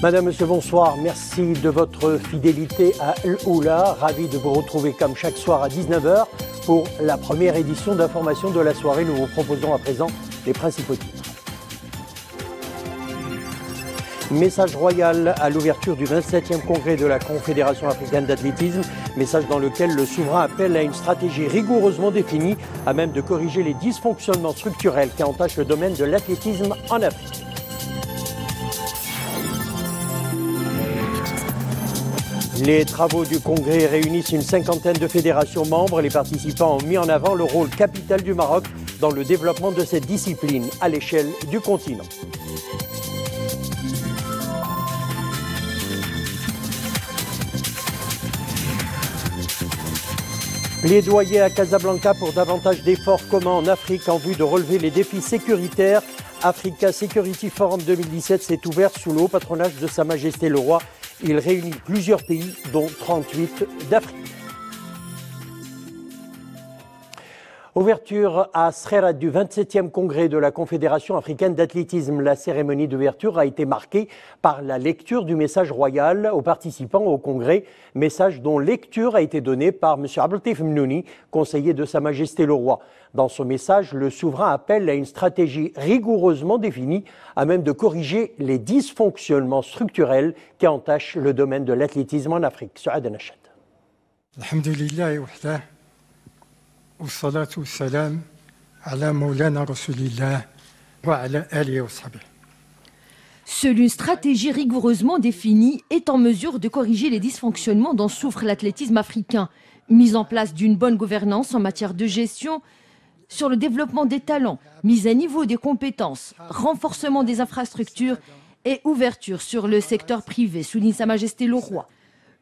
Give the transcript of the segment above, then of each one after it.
Madame, Monsieur, bonsoir. Merci de votre fidélité à Al Oula. Ravi de vous retrouver comme chaque soir à 19 h pour la première édition d'information de la soirée. Nous vous proposons à présent les principaux titres. Message royal à l'ouverture du 27e congrès de la Confédération africaine d'athlétisme. Message dans lequel le souverain appelle à une stratégie rigoureusement définie à même de corriger les dysfonctionnements structurels qui entachent le domaine de l'athlétisme en Afrique. Les travaux du Congrès réunissent une cinquantaine de fédérations membres. Les participants ont mis en avant le rôle capital du Maroc dans le développement de cette discipline à l'échelle du continent. Plaidoyer à Casablanca pour davantage d'efforts communs en Afrique en vue de relever les défis sécuritaires. Africa Security Forum 2017 s'est ouvert sous le haut patronage de Sa Majesté le Roi. Il réunit plusieurs pays, dont 38 d'Afrique. Ouverture à Srerat du 27e congrès de la Confédération africaine d'athlétisme. La cérémonie d'ouverture a été marquée par la lecture du message royal aux participants au congrès, message dont lecture a été donnée par M. Abdeltif Mnouni, conseiller de Sa Majesté le Roi. Dans son message, le souverain appelle à une stratégie rigoureusement définie à même de corriger les dysfonctionnements structurels qui entachent le domaine de l'athlétisme en Afrique. Souad Nachad. والصلاة والسلام على مولانا رسول الله وعلى آله وصحبه. Seule une stratégie rigoureusement définie est en mesure de corriger les dysfonctionnements dont souffre l'athlétisme africain. Mise en place d'une bonne gouvernance en matière de gestion, sur le développement des talents, mise à niveau des compétences, renforcement des infrastructures et ouverture sur le secteur privé, souligne Sa Majesté le Roi.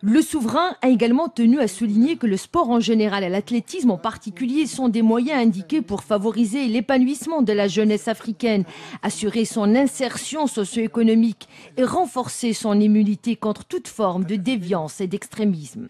Le souverain a également tenu à souligner que le sport en général et l'athlétisme en particulier sont des moyens indiqués pour favoriser l'épanouissement de la jeunesse africaine, assurer son insertion socio-économique et renforcer son immunité contre toute forme de déviance et d'extrémisme.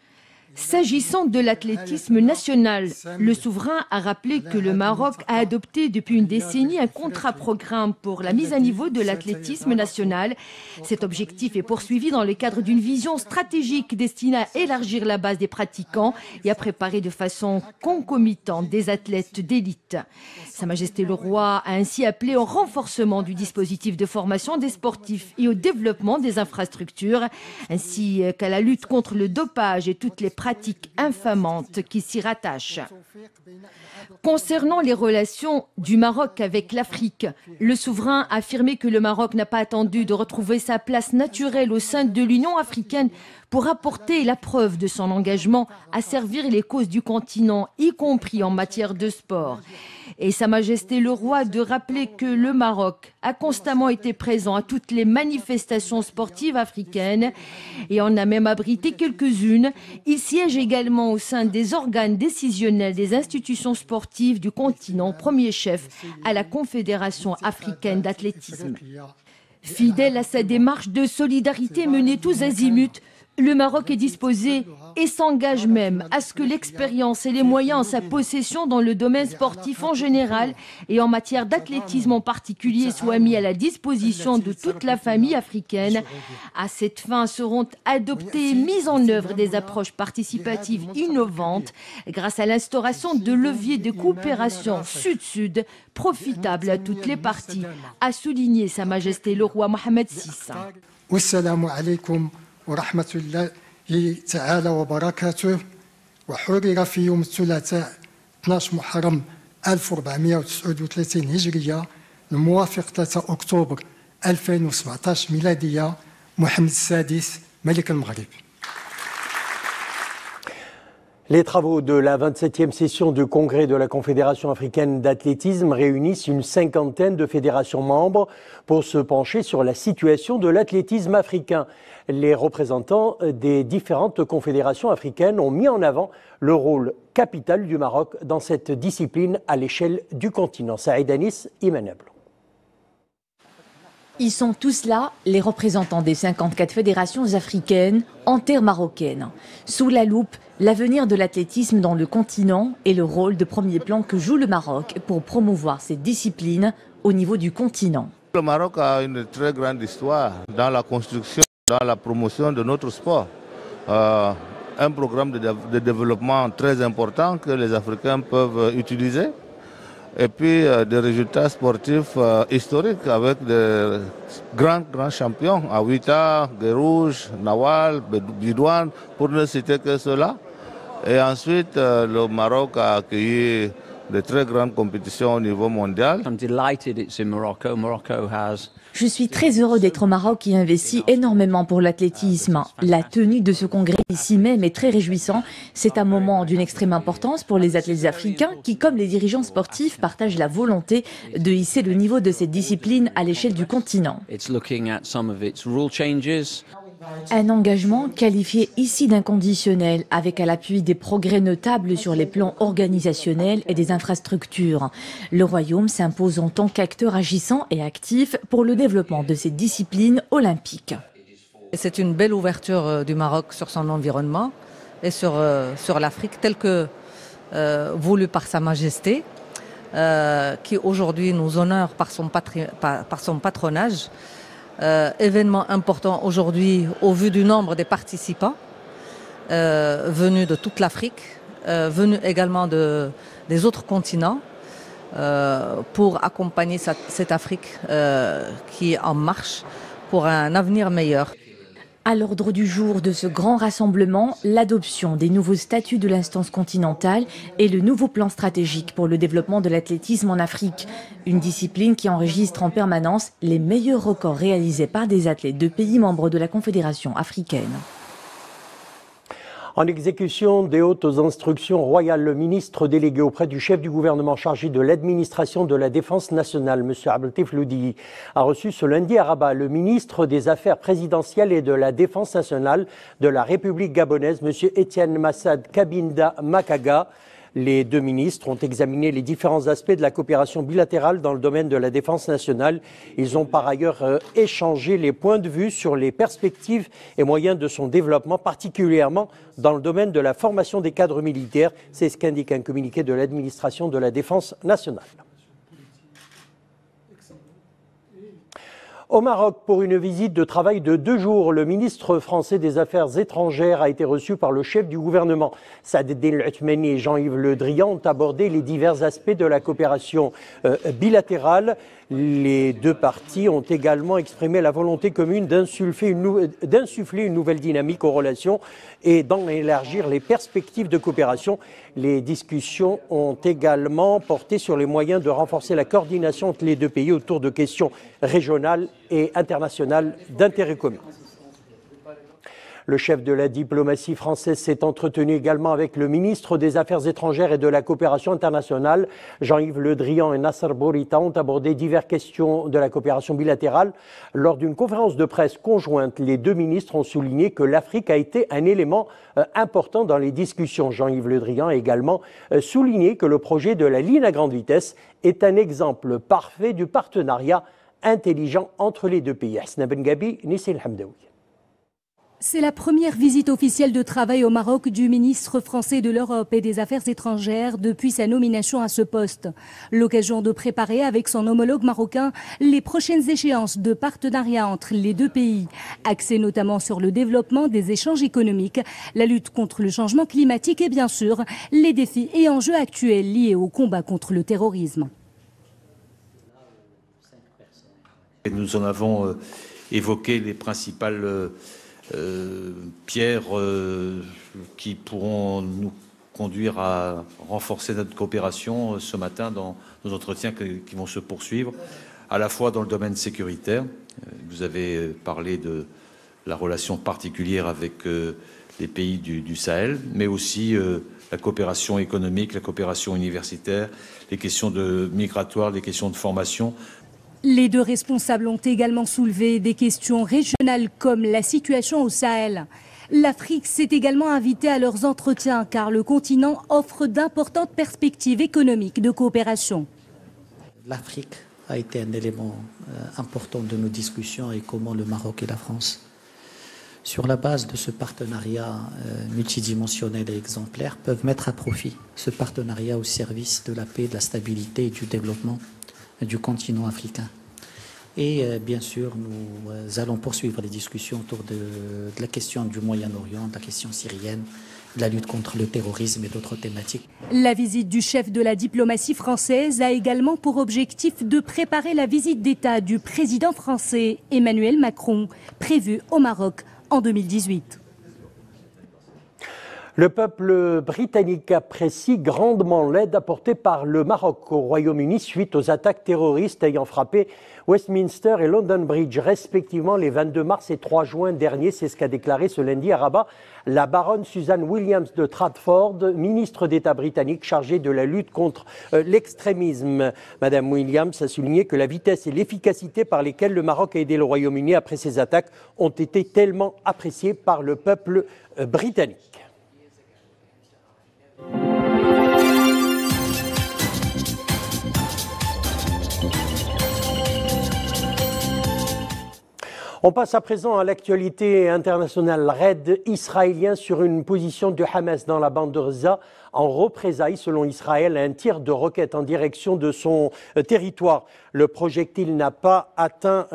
S'agissant de l'athlétisme national, le souverain a rappelé que le Maroc a adopté depuis une décennie un contrat-programme pour la mise à niveau de l'athlétisme national. Cet objectif est poursuivi dans le cadre d'une vision stratégique destinée à élargir la base des pratiquants et à préparer de façon concomitante des athlètes d'élite. Sa Majesté le Roi a ainsi appelé au renforcement du dispositif de formation des sportifs et au développement des infrastructures, ainsi qu'à la lutte contre le dopage et toutes les pratiques infamantes qui s'y rattachent. Concernant les relations du Maroc avec l'Afrique, le souverain a affirmé que le Maroc n'a pas attendu de retrouver sa place naturelle au sein de l'Union africaine pour apporter la preuve de son engagement à servir les causes du continent, y compris en matière de sport. Et Sa Majesté le Roi de rappeler que le Maroc a constamment été présent à toutes les manifestations sportives africaines et en a même abrité quelques-unes. Il siège également au sein des organes décisionnels des institutions sportives du continent, premier chef à la Confédération africaine d'athlétisme. Fidèle à sa démarche de solidarité menée tous azimuts, le Maroc est disposé et s'engage même à ce que l'expérience et les moyens en sa possession dans le domaine sportif en général et en matière d'athlétisme en particulier soient mis à la disposition de toute la famille africaine. À cette fin seront adoptées et mises en œuvre des approches participatives innovantes grâce à l'instauration de leviers de coopération sud-sud profitables à toutes les parties, a souligné Sa Majesté le Roi Mohamed VI. ورحمة الله تعالى وبركاته. وحرر في يوم الثلاثاء 12 محرم 1439 هجرية الموافق 3 أكتوبر 2017 ميلادية محمد السادس ملك المغرب. Les travaux de la 27e session du Congrès de la Confédération africaine d'athlétisme réunissent une cinquantaine de fédérations membres pour se pencher sur la situation de l'athlétisme africain. Les représentants des différentes confédérations africaines ont mis en avant le rôle capital du Maroc dans cette discipline à l'échelle du continent. Saïd Anis, Imanable. Ils sont tous là, les représentants des 54 fédérations africaines en terre marocaine. Sous la loupe, l'avenir de l'athlétisme dans le continent et le rôle de premier plan que joue le Maroc pour promouvoir cette discipline au niveau du continent. Le Maroc a une très grande histoire dans la construction Dans la promotion de notre sport, un programme de développement très important que les Africains peuvent utiliser. Et puis des résultats sportifs historiques avec de grands champions, Awita, Guérouge, Nawal, Bidouane, pour ne citer que cela. Et ensuite, le Maroc a accueilli de très grandes compétitions au niveau mondial. Je suis très heureux d'être au Maroc qui investit énormément pour l'athlétisme. La tenue de ce congrès ici même est très réjouissant. C'est un moment d'une extrême importance pour les athlètes africains qui, comme les dirigeants sportifs, partagent la volonté de hisser le niveau de cette discipline à l'échelle du continent. Un engagement qualifié ici d'inconditionnel, avec à l'appui des progrès notables sur les plans organisationnels et des infrastructures. Le Royaume s'impose en tant qu'acteur agissant et actif pour le développement de cette discipline olympique. C'est une belle ouverture du Maroc sur son environnement et sur l'Afrique telle que voulue par Sa Majesté, qui aujourd'hui nous honore par son patronage. Événement important aujourd'hui au vu du nombre des participants venus de toute l'Afrique, venus également des autres continents pour accompagner cette Afrique qui est en marche pour un avenir meilleur. À l'ordre du jour de ce grand rassemblement, l'adoption des nouveaux statuts de l'instance continentale et le nouveau plan stratégique pour le développement de l'athlétisme en Afrique. Une discipline qui enregistre en permanence les meilleurs records réalisés par des athlètes de pays membres de la Confédération africaine. En exécution des hautes instructions royales, le ministre délégué auprès du chef du gouvernement chargé de l'administration de la défense nationale, M. Abdeltif Loudi, a reçu ce lundi à Rabat le ministre des Affaires présidentielles et de la défense nationale de la République gabonaise, M. Etienne Massad Kabinda Makaga. Les deux ministres ont examiné les différents aspects de la coopération bilatérale dans le domaine de la défense nationale. Ils ont par ailleurs échangé les points de vue sur les perspectives et moyens de son développement, particulièrement dans le domaine de la formation des cadres militaires. C'est ce qu'indique un communiqué de l'administration de la défense nationale. Au Maroc, pour une visite de travail de 2 jours, le ministre français des Affaires étrangères a été reçu par le chef du gouvernement. Saad Eddine El-Othmani et Jean-Yves Le Drian ont abordé les divers aspects de la coopération bilatérale. Les deux parties ont également exprimé la volonté commune d'insuffler une nouvelle dynamique aux relations et d'en élargir les perspectives de coopération. Les discussions ont également porté sur les moyens de renforcer la coordination entre les deux pays autour de questions régionales et internationales d'intérêt commun. Le chef de la diplomatie française s'est entretenu également avec le ministre des Affaires étrangères et de la coopération internationale. Jean-Yves Le Drian et Nasser Bourita ont abordé diverses questions de la coopération bilatérale. Lors d'une conférence de presse conjointe, les deux ministres ont souligné que l'Afrique a été un élément important dans les discussions. Jean-Yves Le Drian a également souligné que le projet de la ligne à grande vitesse est un exemple parfait du partenariat intelligent entre les deux pays. Hasna Ben Gabi, Nissim Hamdaoui. C'est la première visite officielle de travail au Maroc du ministre français de l'Europe et des Affaires étrangères depuis sa nomination à ce poste. L'occasion de préparer avec son homologue marocain les prochaines échéances de partenariat entre les deux pays, axées notamment sur le développement des échanges économiques, la lutte contre le changement climatique et bien sûr les défis et enjeux actuels liés au combat contre le terrorisme. Nous en avons évoqué les principales pierres qui pourront nous conduire à renforcer notre coopération ce matin dans nos entretiens qui vont se poursuivre, à la fois dans le domaine sécuritaire. Vous avez parlé de la relation particulière avec les pays du Sahel, mais aussi la coopération économique, la coopération universitaire, les questions migratoires, les questions de formation. Les deux responsables ont également soulevé des questions régionales comme la situation au Sahel. L'Afrique s'est également invitée à leurs entretiens car le continent offre d'importantes perspectives économiques de coopération. L'Afrique a été un élément important de nos discussions et comment le Maroc et la France, sur la base de ce partenariat multidimensionnel et exemplaire, peuvent mettre à profit ce partenariat au service de la paix, de la stabilité et du développement du continent africain. Et bien sûr, nous allons poursuivre les discussions autour de la question du Moyen-Orient, de la question syrienne, de la lutte contre le terrorisme et d'autres thématiques. La visite du chef de la diplomatie française a également pour objectif de préparer la visite d'État du président français Emmanuel Macron, prévue au Maroc en 2018. Le peuple britannique apprécie grandement l'aide apportée par le Maroc au Royaume-Uni suite aux attaques terroristes ayant frappé Westminster et London Bridge, respectivement les 22 mars et 3 juin dernier. C'est ce qu'a déclaré ce lundi à Rabat la baronne Susan Williams de Tradford, ministre d'État britannique chargée de la lutte contre l'extrémisme. Madame Williams a souligné que la vitesse et l'efficacité par lesquelles le Maroc a aidé le Royaume-Uni après ces attaques ont été tellement appréciées par le peuple britannique. On passe à présent à l'actualité internationale. Raid israélien sur une position du Hamas dans la bande de Gaza en représailles, selon Israël, un tir de roquette en direction de son territoire. Le projectile n'a pas atteint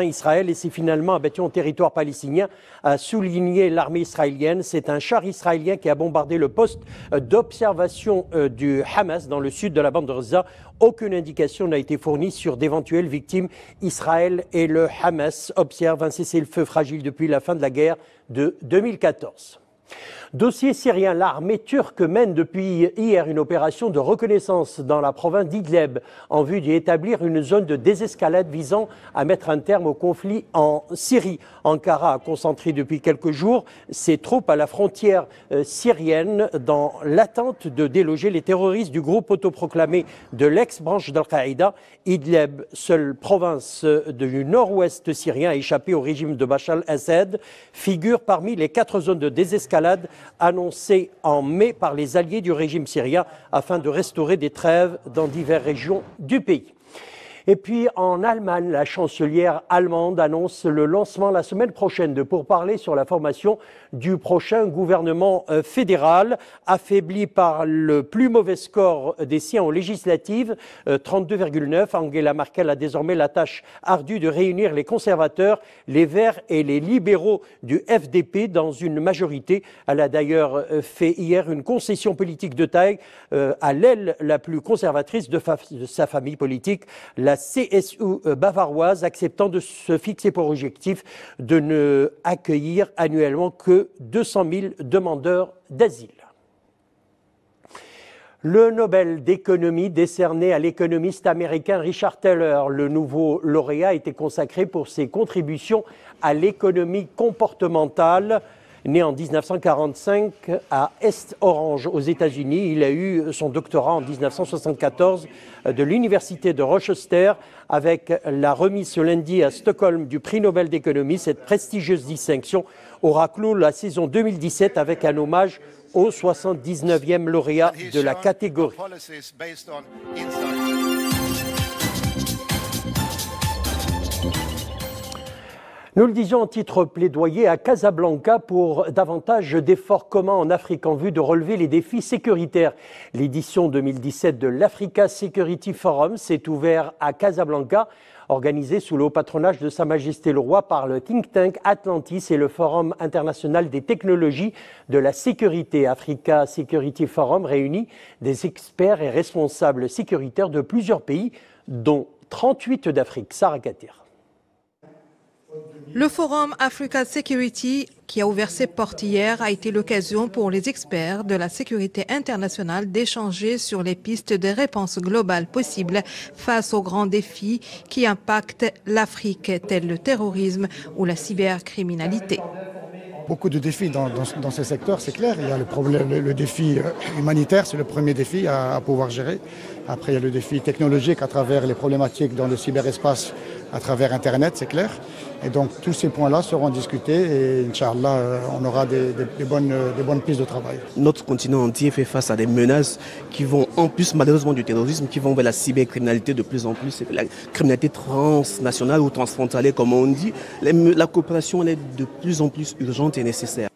Israël et s'est finalement abattu en territoire palestinien, a souligné l'armée israélienne. C'est un char israélien qui a bombardé le poste d'observation du Hamas dans le sud de la bande de Gaza. Aucune indication n'a été fournie sur d'éventuelles victimes. Israël et le Hamas observent un cessez-le-feu fragile depuis la fin de la guerre de 2014. Dossier syrien, l'armée turque mène depuis hier une opération de reconnaissance dans la province d'Idlib en vue d'y établir une zone de désescalade visant à mettre un terme au conflit en Syrie. Ankara a concentré depuis quelques jours ses troupes à la frontière syrienne dans l'attente de déloger les terroristes du groupe autoproclamé de l'ex-branche d'Al-Qaïda. Idlib, seule province du nord-ouest syrien à échapper au régime de Bachar al-Assad, figure parmi les 4 zones de désescalade annoncé en mai par les alliés du régime syrien afin de restaurer des trêves dans diverses régions du pays. Et puis en Allemagne, la chancelière allemande annonce le lancement la semaine prochaine de pourparlers sur la formation du prochain gouvernement fédéral, affaibli par le plus mauvais score des siens aux législatives, 32,9. Angela Merkel a désormais la tâche ardue de réunir les conservateurs, les Verts et les libéraux du FDP dans une majorité. Elle a d'ailleurs fait hier une concession politique de taille à l'aile la plus conservatrice de sa famille politique, la CSU bavaroise, acceptant de se fixer pour objectif de ne accueillir annuellement que 200 000 demandeurs d'asile. Le Nobel d'économie décerné à l'économiste américain Richard Thaler, le nouveau lauréat, a été consacré pour ses contributions à l'économie comportementale. Né en 1945 à East Orange aux États-Unis, il a eu son doctorat en 1974 de l'Université de Rochester avec la remise ce lundi à Stockholm du prix Nobel d'économie. Cette prestigieuse distinction aura clos la saison 2017 avec un hommage au 79e lauréat de la catégorie. Nous le disions en titre plaidoyer à Casablanca pour davantage d'efforts communs en Afrique en vue de relever les défis sécuritaires. L'édition 2017 de l'Africa Security Forum s'est ouverte à Casablanca, organisée sous le haut patronage de Sa Majesté le Roi par le think tank Atlantis et le Forum international des technologies de la sécurité. Africa Security Forum réunit des experts et responsables sécuritaires de plusieurs pays, dont 38 d'Afrique. Sarah Katir. Le forum Africa Security, qui a ouvert ses portes hier, a été l'occasion pour les experts de la sécurité internationale d'échanger sur les pistes de réponse globales possibles face aux grands défis qui impactent l'Afrique, tels le terrorisme ou la cybercriminalité. Beaucoup de défis dans ce secteur, c'est clair. Il y a le défi humanitaire, c'est le premier défi à pouvoir gérer. Après, il y a le défi technologique à travers les problématiques dans le cyberespace, à travers Internet, c'est clair. Et donc, tous ces points-là seront discutés et, Inch'Allah, on aura des bonnes pistes de travail. Notre continent entier fait face à des menaces qui vont, en plus malheureusement du terrorisme, qui vont vers la cybercriminalité de plus en plus, la criminalité transnationale ou transfrontalière, comme on dit. La coopération elle est de plus en plus urgente et nécessaire.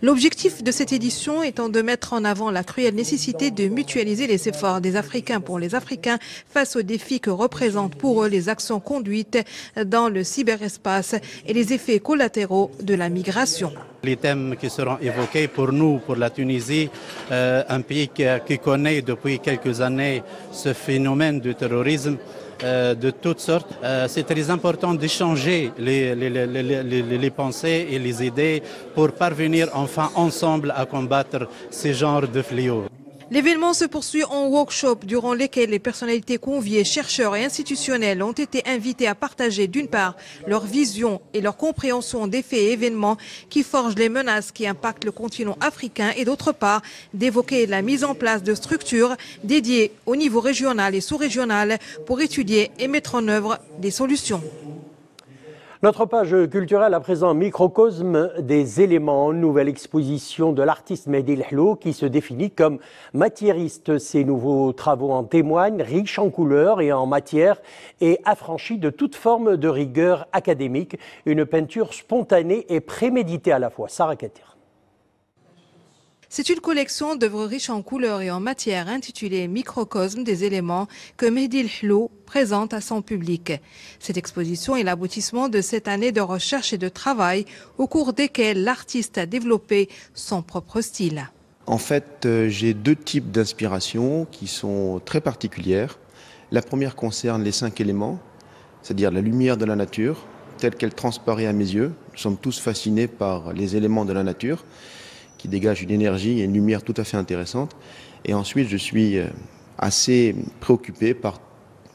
L'objectif de cette édition étant de mettre en avant la cruelle nécessité de mutualiser les efforts des Africains pour les Africains face aux défis que représentent pour eux les actions conduites dans le cyberespace et les effets collatéraux de la migration. Les thèmes qui seront évoqués pour nous, pour la Tunisie, un pays qui connaît depuis quelques années ce phénomène du terrorisme, de toutes sortes. C'est très important d'échanger les pensées et les idées pour parvenir enfin ensemble à combattre ces genres de fléaux. L'événement se poursuit en workshop durant lesquels les personnalités conviées, chercheurs et institutionnels ont été invités à partager d'une part leur vision et leur compréhension des faits et événements qui forgent les menaces qui impactent le continent africain et d'autre part d'évoquer la mise en place de structures dédiées au niveau régional et sous-régional pour étudier et mettre en œuvre des solutions. Notre page culturelle à présent, microcosme des éléments, nouvelle exposition de l'artiste Mehdi El Hlou qui se définit comme matiériste. Ses nouveaux travaux en témoignent, riches en couleurs et en matière et affranchis de toute forme de rigueur académique. Une peinture spontanée et préméditée à la fois. Sarah Katir. C'est une collection d'œuvres riches en couleurs et en matière intitulée Microcosme des éléments que Mehdi El Hlou présente à son public. Cette exposition est l'aboutissement de 7 années de recherche et de travail au cours desquelles l'artiste a développé son propre style. En fait, j'ai 2 types d'inspiration qui sont très particulières. La première concerne les 5 éléments, c'est-à-dire la lumière de la nature, telle qu'elle transparaît à mes yeux. Nous sommes tous fascinés par les éléments de la nature, qui dégage une énergie et une lumière tout à fait intéressante. Et ensuite, je suis assez préoccupé par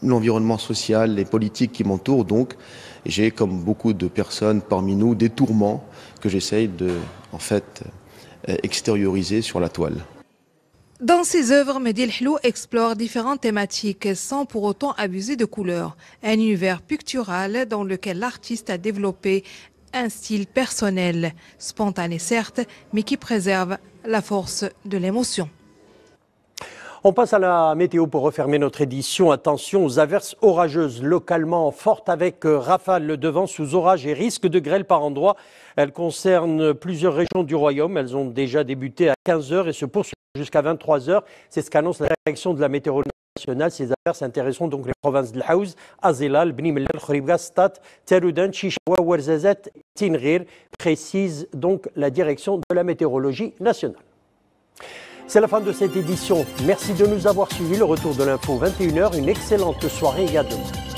l'environnement social et politique qui m'entoure. Donc, j'ai, comme beaucoup de personnes parmi nous, des tourments que j'essaye de, extérioriser sur la toile. Dans ses œuvres, Mehdi El Hlou explore différentes thématiques sans pour autant abuser de couleurs. Un univers pictural dans lequel l'artiste a développé un style personnel, spontané certes, mais qui préserve la force de l'émotion. On passe à la météo pour refermer notre édition. Attention aux averses orageuses localement fortes avec rafales de vent sous orage et risque de grêle par endroits. Elles concernent plusieurs régions du royaume. Elles ont déjà débuté à 15h et se poursuivent jusqu'à 23h. C'est ce qu'annonce la direction de la météo nationale. Ces averses intéresseront donc les provinces de l'Haouz, Azilal, Bni Mellal, Khouribga, Stat, Teroudan, Chichaoua, Ouarzazate, Tinghir, précise donc la direction de la météorologie nationale. C'est la fin de cette édition. Merci de nous avoir suivis. Le retour de l'info 21h. Une excellente soirée et à demain.